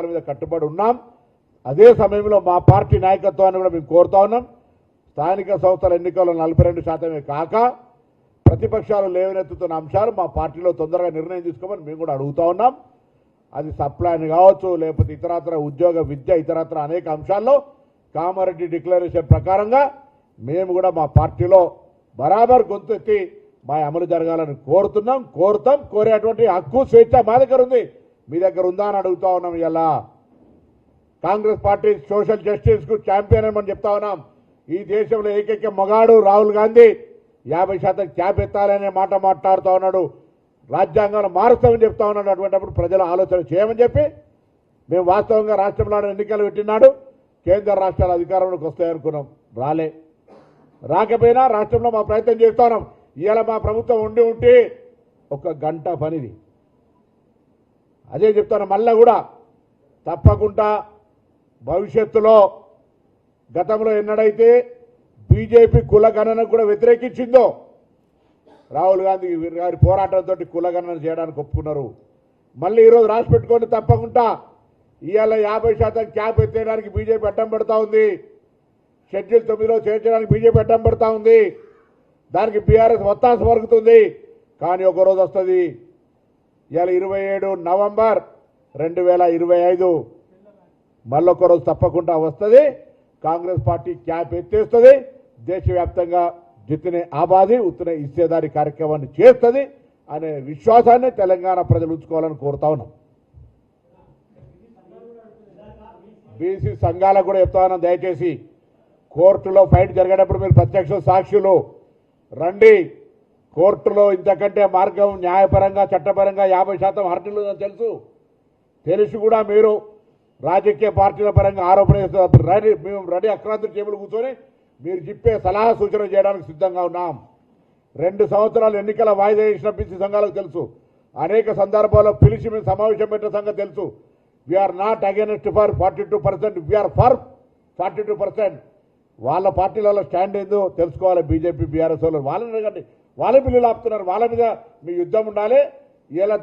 మీద కట్టుబడి ఉన్నాం. అదే సమయంలో మా పార్టీ నాయకత్వాన్ని కూడా మేము కోరుతా ఉన్నాం. స్థానిక సంస్థల ఎన్నికల్లో 42% కాక ప్రతిపక్షాలు లేవనెత్తుతున్న అంశాలు మా పార్టీలో తొందరగా నిర్ణయం తీసుకోమని మేము కూడా అడుగుతా ఉన్నాం. అది సప్లైన్ కావచ్చు, లేకపోతే ఇతరత్ర ఉద్యోగ విద్య ఇతరత్ర అనేక అంశాల్లో కామారెడ్డి డిక్లరేషన్ ప్రకారంగా మేము కూడా మా పార్టీలో బరాబర్ గొంతు ఎత్తి మా అమలు జరగాలని కోరుతాం. కోరేటువంటి హక్కు స్వేచ్ఛ మా దగ్గర ఉంది, మీ దగ్గర ఉందా అని అడుగుతా ఉన్నాం. ఇలా కాంగ్రెస్ పార్టీ సోషల్ జస్టిస్ కు ఛాంపియన్ అని మనం చెప్తా ఉన్నాం. ఈ దేశంలో ఏకైక మగాడు రాహుల్ గాంధీ 50% క్యాప్ ఎత్తాలనే మాట మాట్లాడుతూ ఉన్నాడు. రాజ్యాంగాన్ని మారుస్తామని చెప్తా ఉన్నాడు. అటువంటిప్పుడు ప్రజలు ఆలోచన చేయమని చెప్పి మేము వాస్తవంగా రాష్ట్రంలో ఎన్నికలు పెట్టినాడు. కేంద్ర రాష్ట్రాల అధికారంలోకి వస్తాయనుకున్నాం, రాకపోయినా రాష్ట్రంలో మా ప్రయత్నం చేస్తా ఉన్నాం. ఇవాళ మా ప్రభుత్వం ఉంటే 1 గంట పనిది. అదే చెప్తాను, మళ్ళా కూడా తప్పకుండా భవిష్యత్తులో గతంలో ఎన్నడైతే బీజేపీ కులగణనకు కూడా వ్యతిరేకించిందో రాహుల్ గాంధీ గారి పోరాటంతో కులగణన చేయడానికి ఒప్పుకున్నారు. మళ్ళీ ఈరోజు రాసి పెట్టుకొని తప్పకుండా ఇవాళ 50% క్యాప్ ఎత్తేయడానికి బీజేపీ అడ్డం పడుతూ ఉంది. షెడ్యూల్ 9లో చేర్చడానికి బీజేపీ అడ్డం పడుతూ ఉంది. దానికి బీఆర్ఎస్ ఒత్తాస పలుకుతుంది. కానీ ఒకరోజు వస్తుంది, ఇవాళ 27 నవంబర్ 2025 మళ్ళొక రోజు తప్పకుండా వస్తుంది. కాంగ్రెస్ పార్టీ క్యాప్ ఎత్తేస్తుంది. దేశవ్యాప్తంగా జితనే ఆబాది ఉత్తనే ఇచ్చేదారి కార్యక్రమాన్ని చేస్తుంది అనే విశ్వాసాన్ని తెలంగాణ ప్రజలు ఉంచుకోవాలని కోరుతా ఉన్నాం. బీసీ సంఘాలకు కూడా చెప్తా ఉన్నాం, దయచేసి కోర్టులో ఫైట్ జరిగేటప్పుడు మీరు ప్రత్యక్ష సాక్షులు రండి. కోర్టులో ఇంతకంటే మార్గం న్యాయపరంగా చట్టపరంగా 50% హర్టిల్ తెలిసి కూడా మీరు రాజకీయ పార్టీల పరంగా ఆరోపణ చేస్తున్నప్పుడు మేము రెడీ అక్రాంతి టేబుల్ కూర్చొని మీరు చెప్పే సలహా సూచన చేయడానికి సిద్ధంగా ఉన్నాం. 2 సంవత్సరాలు ఎన్నికల వాయిదా వేసిన బీసీ సంఘాలకు తెలుసు. అనేక సందర్భాల్లో పిలిచి మేము సమావేశం పెట్టిన సంగతి తెలుసు. We're not against for 42%, we're for 42%. వాళ్ళ పార్టీలలో స్టాండ్ ఏందో తెలుసుకోవాలి. బీజేపీ బీఆర్ఎస్ వాళ్ళు వాళ్ళని అడగండి. వాళ్ళ బిల్లులు ఆపుతున్నారు, వాళ్ళ మీద మీ యుద్ధం ఉండాలి. ఇలా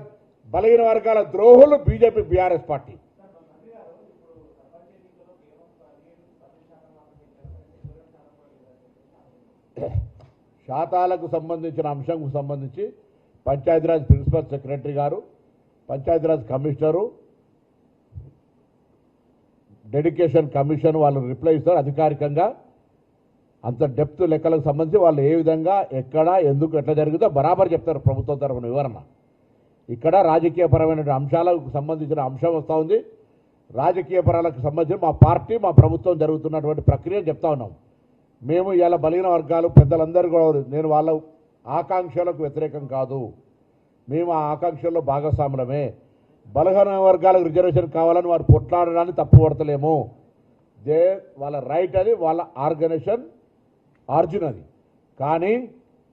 బలహీన వర్గాల ద్రోహులు బీజేపీ బీఆర్ఎస్ పార్టీ. శాతాలకు సంబంధించిన అంశంకు సంబంధించి పంచాయతీరాజ్ ప్రిన్సిపల్ సెక్రటరీ గారు, పంచాయతీరాజ్ కమిషనరు, డెడికేషన్ కమిషన్ వాళ్ళు రిప్లై ఇస్తారు అధికారికంగా. అంత డెప్త్ లెక్కలకు సంబంధించి వాళ్ళు ఏ విధంగా ఎక్కడ ఎందుకు ఎట్లా జరుగుతుందో బరాబర్ చెప్తారు ప్రభుత్వం తరఫున వివరణ. ఇక్కడ రాజకీయపరమైన అంశాలకు సంబంధించిన అంశం వస్తూ ఉంది. రాజకీయ పరాలకు సంబంధించి మా పార్టీ మా ప్రభుత్వం జరుగుతున్నటువంటి ప్రక్రియ చెప్తా ఉన్నాం. మేము ఇలా బలహీన వర్గాలు పెద్దలందరూ కూడా, నేను వాళ్ళ ఆకాంక్షలకు వ్యతిరేకం కాదు, మేము ఆ ఆకాంక్షల్లో భాగస్వాములమే. బలహీన వర్గాలకు రిజర్వేషన్ కావాలని వారు కొట్లాడడాన్ని తప్పుపడతలేము. వాళ్ళ రైట్ అది, వాళ్ళ ఆర్గనైజేషన్ ఆర్జిన్ అది. కానీ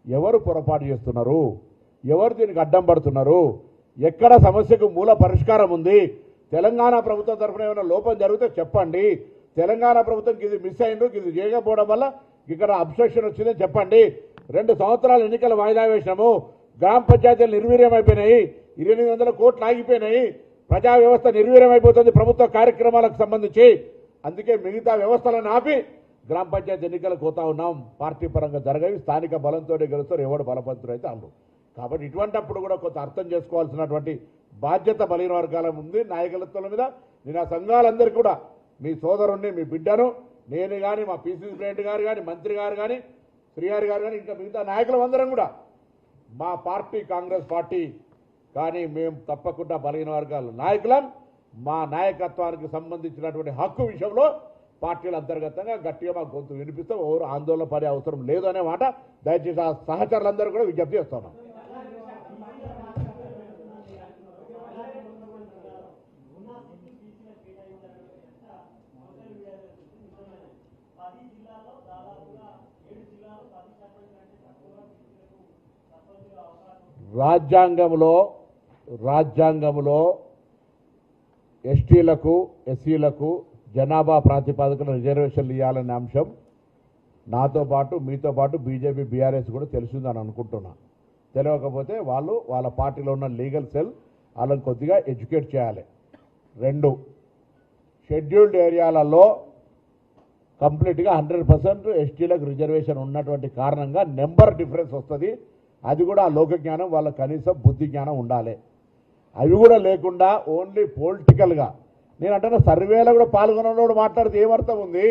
ఎవరు పొరపాటు చేస్తున్నారు, ఎవరు దీనికి అడ్డం పడుతున్నారు, ఎక్కడ సమస్యకు మూల పరిష్కారం ఉంది, తెలంగాణ ప్రభుత్వం తరఫున ఏమైనా లోపం జరిగితే చెప్పండి. తెలంగాణ ప్రభుత్వంకి ఇది మిస్ అయిందో, ఇది చేయకపోవడం వల్ల ఇక్కడ అబ్స్ట్రక్షన్ వచ్చిందని చెప్పండి. 2 సంవత్సరాలు ఎన్నికల వాయిదా వేసినాము, గ్రామ పంచాయతీలు నిర్వీర్యమైపోయినాయి, 800 కోట్లు ఆగిపోయినాయి, ప్రజా వ్యవస్థ నిర్వీర్యమైపోతుంది ప్రభుత్వ కార్యక్రమాలకు సంబంధించి. అందుకే మిగతా వ్యవస్థలను ఆపి గ్రామ పంచాయతీ ఎన్నికలకు పోతా ఉన్నాం. పార్టీ పరంగా జరగవి, స్థానిక బలంతో గెలుస్తారు, ఎవడు బలవంతుడు అయితే వాళ్ళు. కాబట్టి ఇటువంటిప్పుడు కూడా కొంత అర్థం చేసుకోవాల్సినటువంటి బాధ్యత బలహీన వర్గాల ఉంది నాయకత్వం మీద. నేను ఆ సంఘాలందరికీ కూడా, మీ సోదరుణ్ణి, మీ బిడ్డను, నేను కానీ, మా పీసీసీ ప్రెసిడెంట్ గారు కానీ, మంత్రి గారు కానీ, శ్రీగారి గారు కానీ, ఇంకా మిగతా నాయకులందరం కూడా మా పార్టీ కాంగ్రెస్ పార్టీ. కానీ మేము తప్పకుండా బలహీన వర్గాల నాయకులం. మా నాయకత్వానికి సంబంధించినటువంటి హక్కు విషయంలో పార్టీల అంతర్గతంగా గట్టిగా మా గొంతు వినిపిస్తాం. ఎవరు ఆందోళన పడే అవసరం లేదు అనే మాట దయచేసి ఆ సహచరులందరూ కూడా విజ్ఞప్తి చేస్తున్నాం. రాజ్యాంగంలో ఎస్టీలకు, ఎస్సీలకు జనాభా ప్రాతిపదికన రిజర్వేషన్లు ఇవ్వాలనే అంశం నాతో పాటు మీతో పాటు బీజేపీ బీఆర్ఎస్ కూడా తెలిసిందని అనుకుంటున్నా. తెలియకపోతే వాళ్ళు వాళ్ళ పార్టీలో ఉన్న లీగల్ సెల్ వాళ్ళని కొద్దిగా ఎడ్యుకేట్ చేయాలి. 2, షెడ్యూల్డ్ ఏరియాలలో కంప్లీట్గా 100% ఎస్టీలకు రిజర్వేషన్ ఉన్నటువంటి కారణంగా నెంబర్ డిఫరెన్స్ వస్తుంది. అది కూడా ఆ లోక జ్ఞానం వాళ్ళ కనీసం బుద్ధి జ్ఞానం ఉండాలి. అవి కూడా లేకుండా ఓన్లీ పొలిటికల్గా నేను అంటున్నా సర్వేలో కూడా పాల్గొన్నోడు మాట్లాడితే ఏమర్థం ఉంది?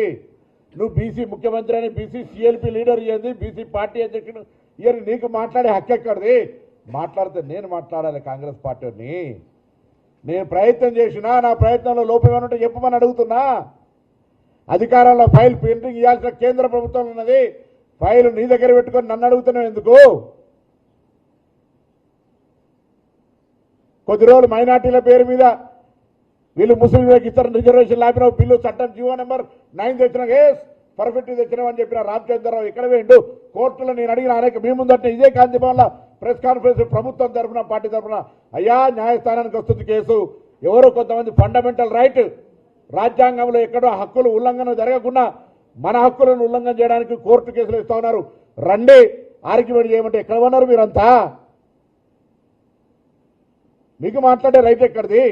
నువ్వు బీసీ ముఖ్యమంత్రి అని బీసీ సిఎల్పి లీడర్ ఇయ్యింది, బీసీ పార్టీ అధ్యక్షుడు ఇయని నీకు మాట్లాడే హక్కు ఎక్కడిది? మాట్లాడితే నేను మాట్లాడాలి కాంగ్రెస్ పార్టీని. నేను ప్రయత్నం చేసినా నా ప్రయత్నంలో లోపం ఏమైనా ఉంటే చెప్పమని అడుగుతున్నా. అధికారంలో ఫైల్ పెండింగ్ ఇవ్వాల్సిన కేంద్ర ప్రభుత్వం ఉన్నది, ఫైల్ నీ దగ్గర పెట్టుకొని నన్ను అడుగుతున్నావు ఎందుకు? కొద్ది రోజులు మైనార్టీల పేరు మీద వీళ్ళు ముస్లింలకు ఇతర రిజర్వేషన్ లాపిన బిల్లు చట్టం జీవో నెంబర్ 9 తెచ్చిన పర్ఫెక్ట్ తెచ్చినామని చెప్పిన రామచంద్రరావు ఇక్కడ వేయండు కోర్టులో. నేను అడిగిన అనేక మీ ముందట ఇదే కాంతిభవన్లో ప్రెస్ కాన్ఫరెన్స్ ప్రభుత్వం తరఫున పార్టీ తరఫున అయ్యా న్యాయస్థానానికి వస్తుంది కేసు, ఎవరో కొంతమంది ఫండమెంటల్ రైట్ రాజ్యాంగంలో ఎక్కడో హక్కులు ఉల్లంఘన జరగకుండా మన హక్కులను ఉల్లంఘన చేయడానికి కోర్టు కేసులు ఇస్తా ఉన్నారు, రండి ఆర్గ్యుమెంట్ చేయమంటే ఎక్కడ ఉన్నారు మీరంతా? మీకు మాట్లాడే రైట్ ఎక్కడిది?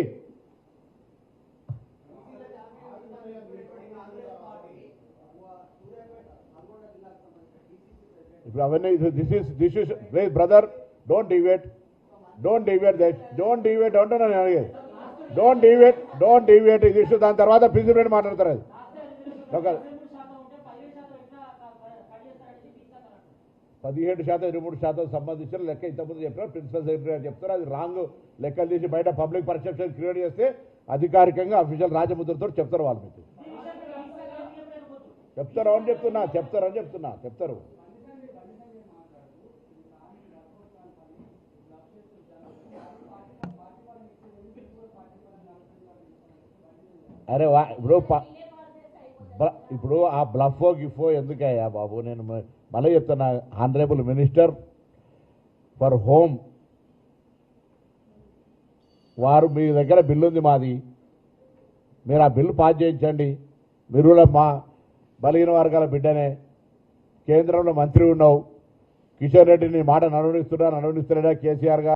ఇప్పుడు అవన్నీ దిస్ ఇస్ బ్రదర్ డోంట్ డివేట్ అంటున్నా నేను అడిగేది. డోంట్ డివేట్ ఇది ఇష్యూ. దాని తర్వాత ప్రిన్సిపల్ మాట్లాడతారు. అది ఒక 17% 23% సంబంధించిన లెక్క ఇంతకుముందు చెప్పారు, ప్రిన్సిపల్ సెక్రటరీ గారు చెప్తారు. అది రాంగ్ లెక్కలు తీసి బయట పబ్లిక్ పర్సెప్షన్ క్రియేట్ చేస్తే అధికారికంగా అఫీషియల్ రాజముద్రతో చెప్తారు వాళ్ళు. మీకు చెప్తారు. అరే ఇప్పుడు ఆ బ్లఫో గిఫో ఎందుకయ్యా బాబు? నేను మళ్ళీ చెప్తున్నా, ఆనరేబుల్ మినిస్టర్ ఫర్ హోమ్ వారు మీ దగ్గర బిల్లు ఉంది మాది, మీరు ఆ బిల్లు పాస్ చేయించండి. మీరు కూడా మా బలహీన వర్గాల బిడ్డనే, కేంద్రంలో మంత్రి ఉన్నావు, కిషన్ రెడ్డిని మాట నడవనిస్తున్నాడా కేసీఆర్ గారు?